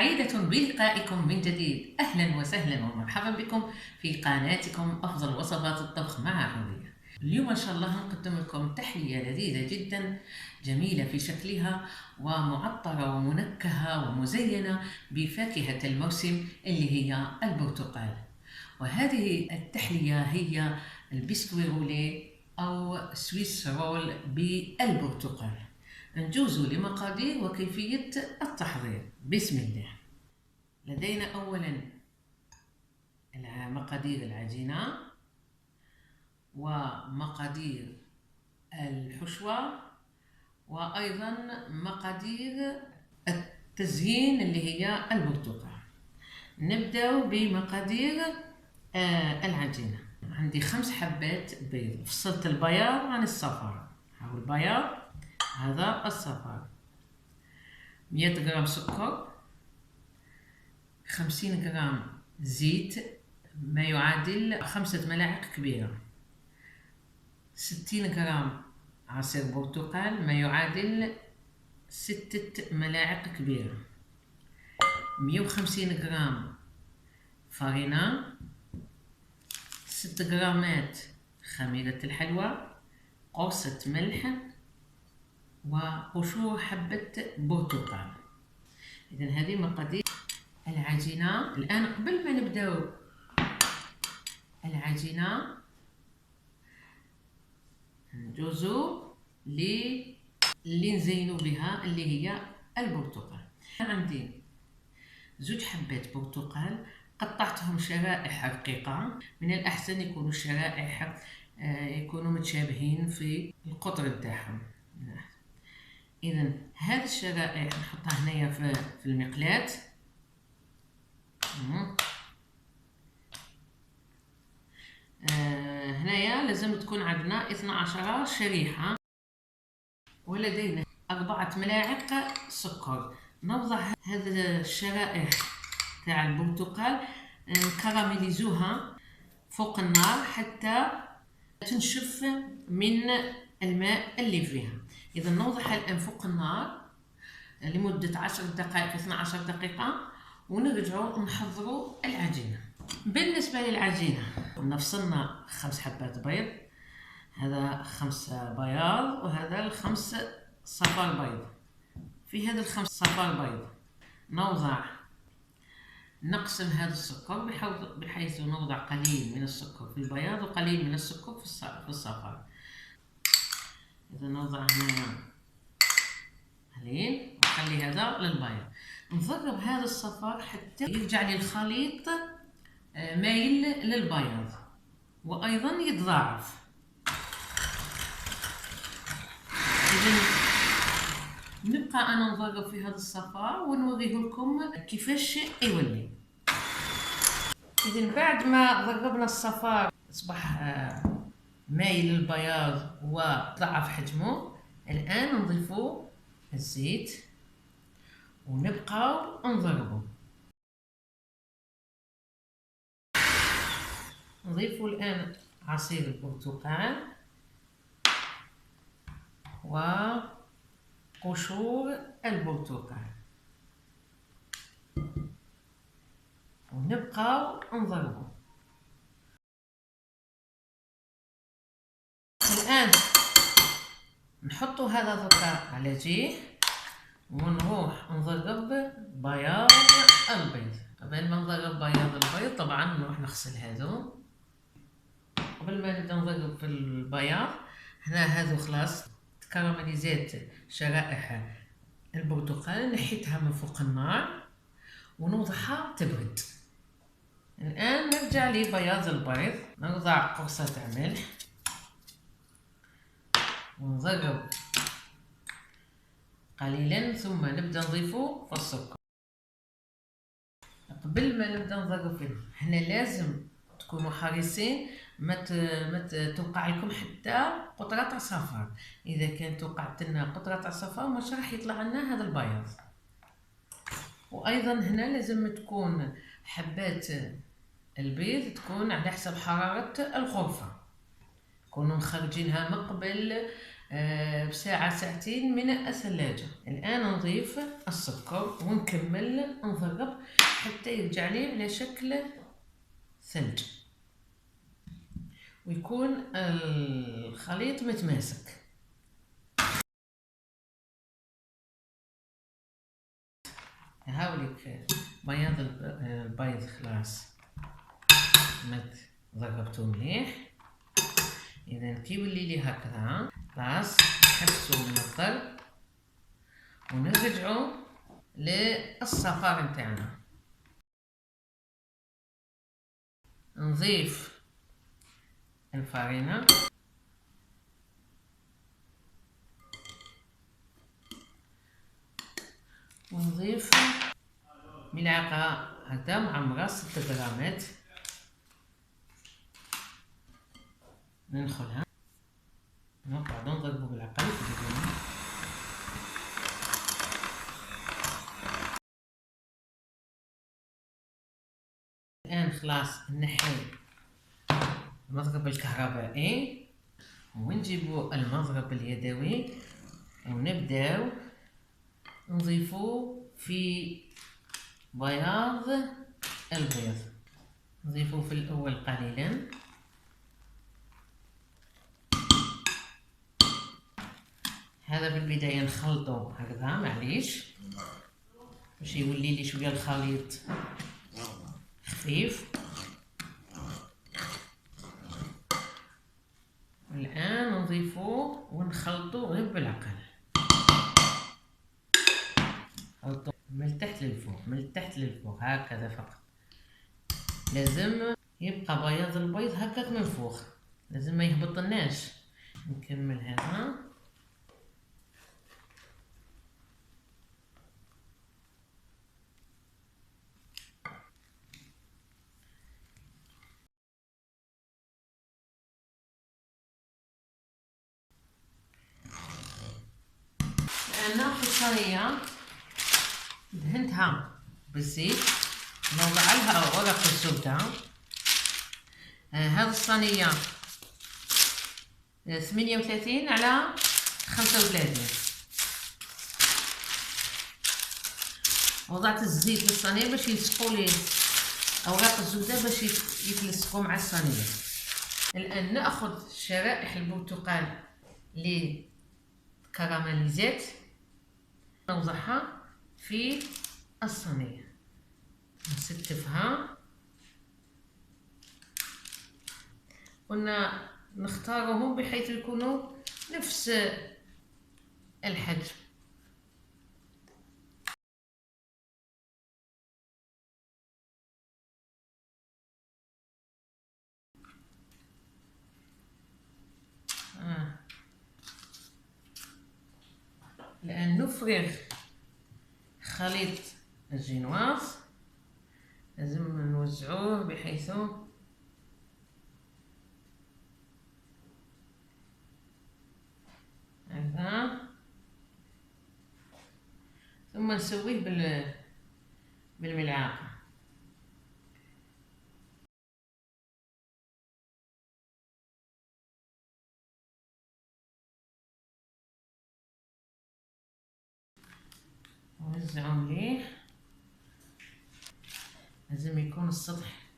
سعيدة بلقائكم من جديد. أهلا وسهلا ومرحبا بكم في قناتكم أفضل وصفات الطبخ مع حورية. اليوم إن شاء الله نقدم لكم تحلية لذيذة جدا، جميلة في شكلها ومعطرة ومنكهة ومزينة بفاكهة الموسم اللي هي البرتقال. وهذه التحلية هي البسكوي رولي أو سويس رول بالبرتقال. نجوز لمقادير وكيفية التحضير. بسم الله. لدينا أولا مقادير العجينة ومقادير الحشوة وأيضا مقادير التزيين اللي هي البرتقال. نبدأ بمقادير العجينة. عندي 5 حبات بيض، فصلت البياض عن الصفار. هاو البياض، هذا الصفار. 100 غرام سكر، 50 غرام زيت ما يعادل 5 ملاعق كبيرة، 60 غرام عصير برتقال ما يعادل 6 ملاعق كبيرة، 150 غرام فرينة، 6 غرامات خميرة الحلوى، قرصة ملح، وقشور حبة برتقال. إذن هذه مقادير العجينة. الآن قبل ما نبدأ العجينة ندوزو اللي نزينو بها اللي هي البرتقال. عندي 2 حبات برتقال قطعتهم شرائح رقيقة. من الأحسن يكونوا الشرائح يكونوا متشابهين في القطر نتاعهم. إذن هذه الشرائح نحطها هنايا في المقلاة. هنايا لازم تكون عندنا 12 شريحة، ولدينا 4 ملاعق سكر. نوضع هذه الشرائح تاع البرتقال نكراميليزوها فوق النار حتى تنشف من الماء اللي فيها. إذا نوضعها الآن فوق النار لمدة 10 دقائق 12 دقيقة، ونرجعوا نحضروا العجينة. بالنسبة للعجينة نفصلنا 5 حبات بيض، هذا 5 بياض وهذا 5 صفار بيض. في هذا 5 صفار بيض نقسم هذا السكر بحيث نوضع قليل من السكر في البياض وقليل من السكر في الصفار. إذا نوضع هنا قليل ونخلي هذا للبياض. نضرب هذا الصفار حتى يرجع لي الخليط مايل للبياض وأيضا يتضاعف. إذن نبقى أنا نضرب في هذا الصفار ونوريه لكم كيفاش يولي. إذن بعد ما ضربنا الصفار أصبح مايل للبياض وضعف حجمه، الآن نضيفوا الزيت ونبقى نضربه. نضيف الآن عصير البرتقال وقشور البرتقال ونبقى نضربه. الآن نحط هذا الضفدع على جهة ونروح نضرب بياض البيض. قبل ما نضرب بياض البيض طبعا نروح نغسل هذو. قبل ما نبدا نضرب في البياض هنا هذو خلاص تكرمليزات شرائح البرتقال، نحيتها من فوق النار ونوضعها تبرد. الآن نرجع لبياض البيض، نوضع قرصة ملح ونضرب قليلا ثم نبدا نضيفه في السكر. قبل ما نبدا نضرب فيه هنا لازم تكونوا حريصين ما توقع لكم حتى قطرة تاع صفار. اذا كانت وقعت لنا قطرة تاع صفار مش راح يطلع لنا هذا البياض. وايضا هنا لازم تكون حبات البيض تكون على حسب حرارة الغرفة، كونوا مخرجينها من قبل بساعة ساعتين من الثلاجة. الآن نضيف السكر ونكمل نضرب حتى يرجع لي على شكل ثلج ويكون الخليط متماسك. هاوليك بياض البيض خلاص ضربته مليح. اذا كي يولي لي هكذا خلاص نحبسو من الضرب ونرجعو للصفار نتاعنا. نضيف الفرينة ونضيف ملعقة هكذا معمرة 6 غرامات ندخلها نقعدو نضربو بالعقل الآن خلاص نحي المضرب الكهربائي ونجيبو المضرب اليدوي ونبداو نضيفو في بياض البيض. نضيفو في الأول قليلا هذا في البداية نخلطو هكذا معليش باش يولي لي شوية الخليط خفيف. الآن نضيفو ونخلطو غير بالعقل، خلطو من التحت للفوق من التحت للفوق هكذا فقط. لازم يبقى بياض البيض هكاك من فوق، لازم ما يهبطلناش. نكمل هذا ناخذ صينية دهنتها بالزيت نوضع لها ورق الزبدة. هذه الصينية 38 على 35. وضعت الزيت بالصينية باش يلصقوا لي اوراق الزبدة باش يتلصقوا مع الصينية. الآن ناخذ شرائح البرتقال اللي كراميليزات نوضعها في الصينية نستفها نختارهم بحيث يكونوا نفس الحجم. الآن نفرغ خليط الجينواز، لازم نوزعوه بحيث هكذا، ثم نسويه بالملعقة. نوزعو مليح، لازم يكون السطح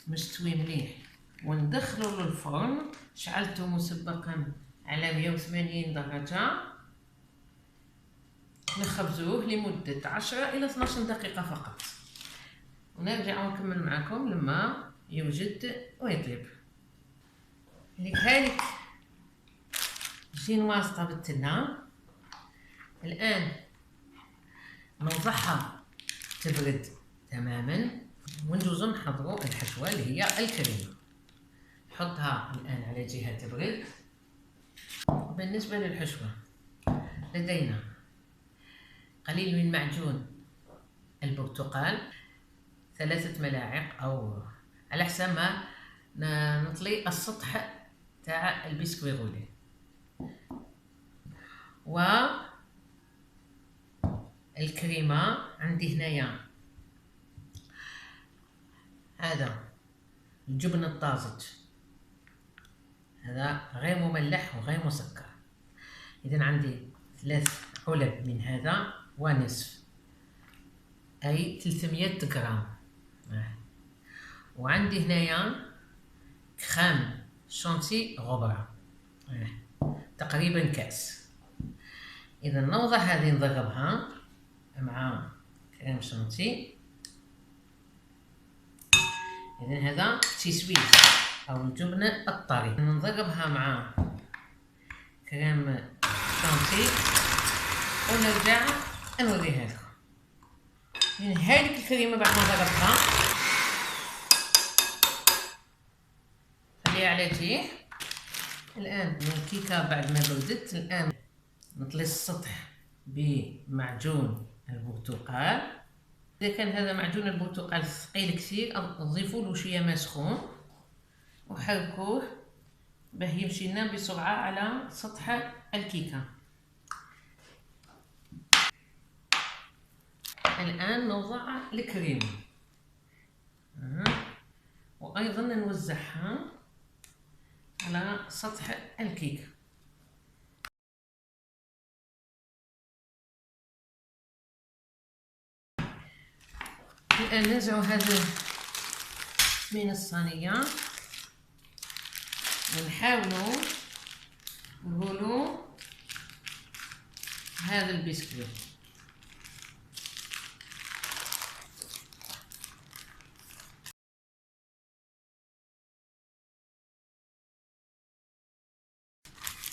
مستوي مليح. وندخلو للفرن، شعلته مسبقا على 180 درجة، نخبزوه لمدة 10 إلى 12 دقيقة فقط، ونرجع ونكمل معكم لما يوجد ويطيب. هذيك جينواز طابت لنا. الآن نوضعها تبرد تماما وندوزو نحضروا الحشوة اللي هي الكريمة. نحطها الآن على جهة تبرد. بالنسبة للحشوة لدينا قليل من معجون البرتقال 3 ملاعق أو على حسب ما نطلي السطح تاع البسكوي غولي، والكريمة عندي هنايا هذا الجبن الطازج، هذا غير مملح وغير مسكر. إذا عندي 3 علب من هذا ونصف، أي 300 غرام. وعندي هنايا كريم شانتي غبرة، تقريبا كاس. إذا نوضع هذه نضربها مع كريم شانتي. إذا هذا تسويس أو الجبن الطري، نضربها مع كريم شانتي ونرجع نوريها لكم. يعني هذيك الكريمة بعد ما ضربتها خليها على جهة. الآن الكيكة بعد ما بردت، الآن نطلي السطح بمعجون البرتقال. إذا كان هذا معجون البرتقال ثقيل كثير نضيفوا له شوية ماء سخون وحركوه باه يمشي لنا بسرعة على سطح الكيكة. الآن نوضع الكريمة وأيضا نوزعها على سطح الكيكة. الآن ننزع هذا من الصينية ونحاولوا نقولوا هذا البسكويت.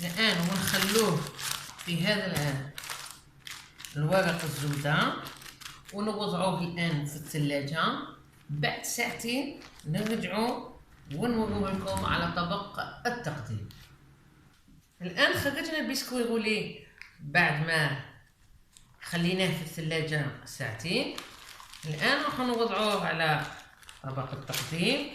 الآن ونخلوه في هذا الورق الزبدة ونوضعوه الآن في الثلاجة. بعد ساعتين نرجعوا ونوريه لكم على طبق التقديم. الآن خرجنا البسكوي غولي بعد ما خليناه في الثلاجة ساعتين. الآن راح نوضعوه على طبق التقديم.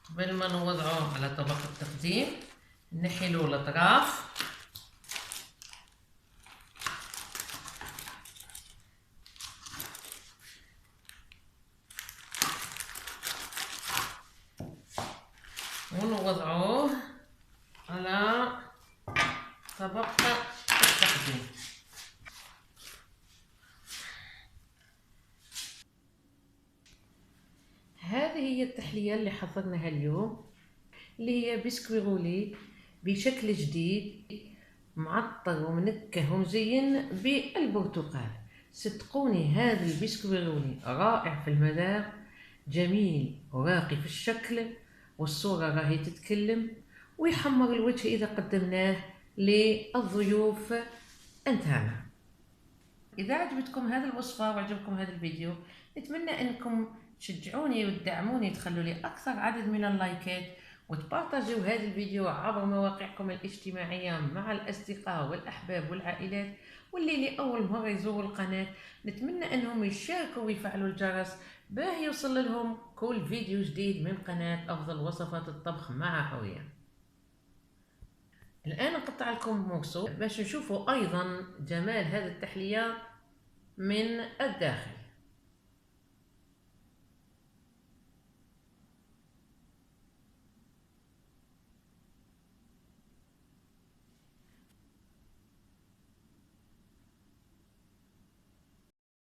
قبل ما نوضعوه على طبق التقديم نحيلو الأطراف ونوضعوه على طبق التقديم. هذه هي التحلية اللي حضرناها اليوم، اللي هي بسكوي غولي بشكل جديد، معطر ومنكه ومزين بالبرتقال. صدقوني هذا البسكوي غولي رائع في المذاق، جميل وراقي في الشكل، والصورة راهي تتكلم، ويحمر الوجه إذا قدمناه للضيوف أنتانا. إذا عجبتكم هذه الوصفة وعجبكم هذا الفيديو، نتمنى أنكم تشجعوني وتدعموني، تخلوا لي أكثر عدد من اللايكات، وتبارطاجوا هذا الفيديو عبر مواقعكم الاجتماعية مع الأصدقاء والأحباب والعائلات. واللي لأول مرة يزوروا القناة نتمنى أنهم يشاركوا ويفعلوا الجرس باه يوصل لهم كل فيديو جديد من قناة أفضل وصفات الطبخ مع حورية. الآن نقطع لكم موسو باش نشوفوا أيضا جمال هذه التحلية من الداخل.